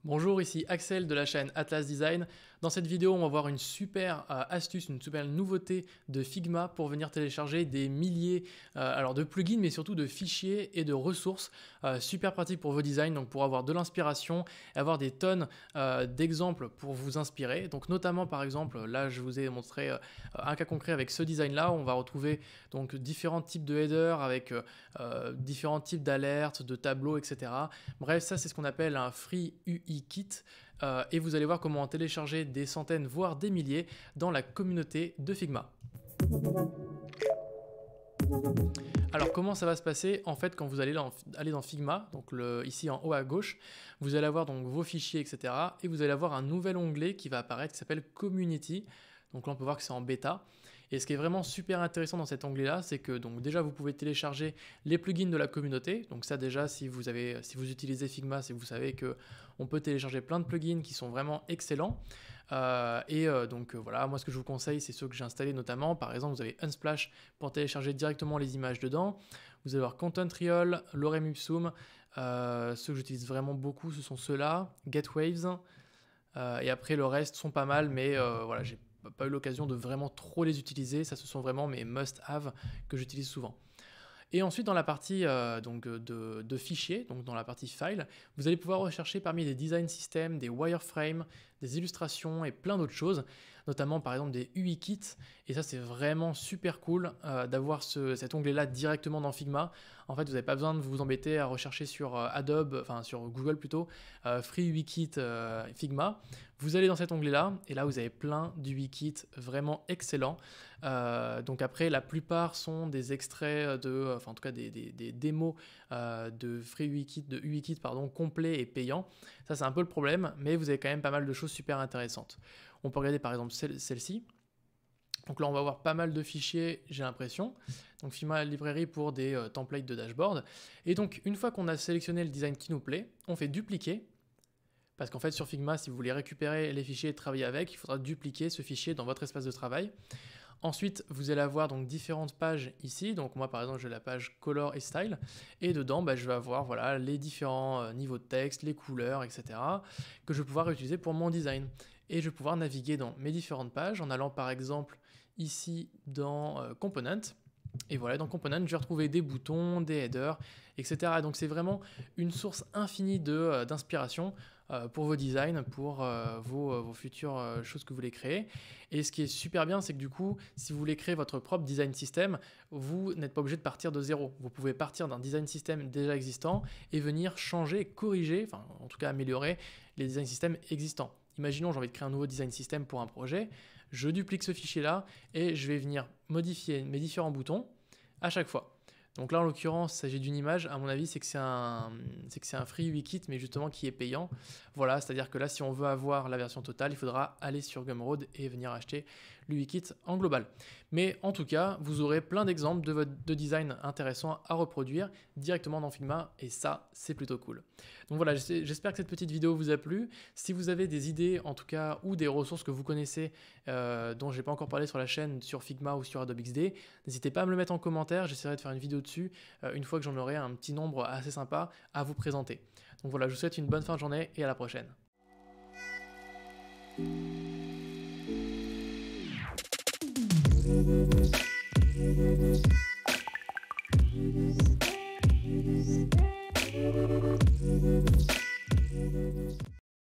Bonjour, ici Axel de la chaîne Atlas Design. Dans cette vidéo, on va voir une super astuce, une super nouveauté de Figma pour venir télécharger des milliers de plugins, mais surtout de fichiers et de ressources. Super pratique pour vos designs, donc pour avoir de l'inspiration, avoir des tonnes d'exemples pour vous inspirer. Donc notamment, par exemple, là, je vous ai montré un cas concret avec ce design-là. On va retrouver donc différents types de headers avec différents types d'alertes, de tableaux, etc. Bref, ça, c'est ce qu'on appelle un free UI kit et vous allez voir comment en télécharger des centaines voire des milliers dans la communauté de Figma. Alors comment ça va se passer en fait quand vous allez aller dans Figma, donc ici en haut à gauche, vous allez avoir donc vos fichiers, etc. et vous allez avoir un nouvel onglet qui va apparaître qui s'appelle Community. Donc là on peut voir que c'est en bêta. Et ce qui est vraiment super intéressant dans cet onglet-là, c'est que donc déjà vous pouvez télécharger les plugins de la communauté. Donc ça déjà, si vous utilisez Figma, c'est que vous savez que on peut télécharger plein de plugins qui sont vraiment excellents. Voilà, moi ce que je vous conseille, c'est ceux que j'ai installés notamment. Par exemple, vous avez Unsplash pour télécharger directement les images dedans. Vous allez avoir Content Real, Lorem Ipsum. Ceux que j'utilise vraiment beaucoup, ce sont ceux-là. GetWaves. Et après le reste sont pas mal, mais voilà, j'ai pas eu l'occasion de vraiment trop les utiliser. Ça, ce sont vraiment mes must-have que j'utilise souvent. Et ensuite, dans la partie de fichiers, donc dans la partie file, vous allez pouvoir rechercher parmi des design systems, des wireframes, des illustrations et plein d'autres choses, notamment par exemple des UI kits. Et ça, c'est vraiment super cool d'avoir cet onglet-là directement dans Figma. En fait, vous n'avez pas besoin de vous embêter à rechercher sur sur Google plutôt, Free UI Kit Figma. Vous allez dans cet onglet-là et là, vous avez plein d'UI kits vraiment excellents. Donc après, la plupart sont des extraits en tout cas des démos de Free UI Kit, complets et payants. Ça, c'est un peu le problème, mais vous avez quand même pas mal de choses super intéressantes. On peut regarder par exemple celle-ci. Donc là, on va avoir pas mal de fichiers, j'ai l'impression. Donc Figma librairie pour des templates de dashboard. Et donc, une fois qu'on a sélectionné le design qui nous plaît, on fait dupliquer. Parce qu'en fait, sur Figma, si vous voulez récupérer les fichiers et travailler avec, il faudra dupliquer ce fichier dans votre espace de travail. Ensuite, vous allez avoir donc différentes pages ici. Donc moi, par exemple, j'ai la page Color et Style. Et dedans, je vais avoir voilà, les différents niveaux de texte, les couleurs, etc. que je vais pouvoir utiliser pour mon design. Et je vais pouvoir naviguer dans mes différentes pages en allant par exemple ici dans Component. Et voilà, dans Component, je vais retrouver des boutons, des headers, etc. Donc c'est vraiment une source infinie d'inspiration pour vos designs, pour vos futures choses que vous voulez créer. Et ce qui est super bien, c'est que du coup, si vous voulez créer votre propre design system, vous n'êtes pas obligé de partir de zéro. Vous pouvez partir d'un design system déjà existant et venir changer, corriger, enfin en tout cas améliorer les design systems existants. Imaginons, j'ai envie de créer un nouveau design system pour un projet, je duplique ce fichier-là et je vais venir modifier mes différents boutons à chaque fois. Donc là, en l'occurrence, il s'agit d'une image. À mon avis, c'est que c'est un free UI kit, mais justement qui est payant. Voilà, c'est-à-dire que là, si on veut avoir la version totale, il faudra aller sur Gumroad et venir acheter l'UI kit en global. Mais en tout cas, vous aurez plein d'exemples de design intéressants à reproduire directement dans Figma, et ça, c'est plutôt cool. Donc voilà, j'espère que cette petite vidéo vous a plu. Si vous avez des idées, en tout cas, ou des ressources que vous connaissez, dont je n'ai pas encore parlé sur la chaîne, sur Figma ou sur Adobe XD, n'hésitez pas à me le mettre en commentaire. J'essaierai de faire une vidéo dessus une fois que j'en aurai un petit nombre assez sympa à vous présenter. Donc voilà, je vous souhaite une bonne fin de journée et à la prochaine.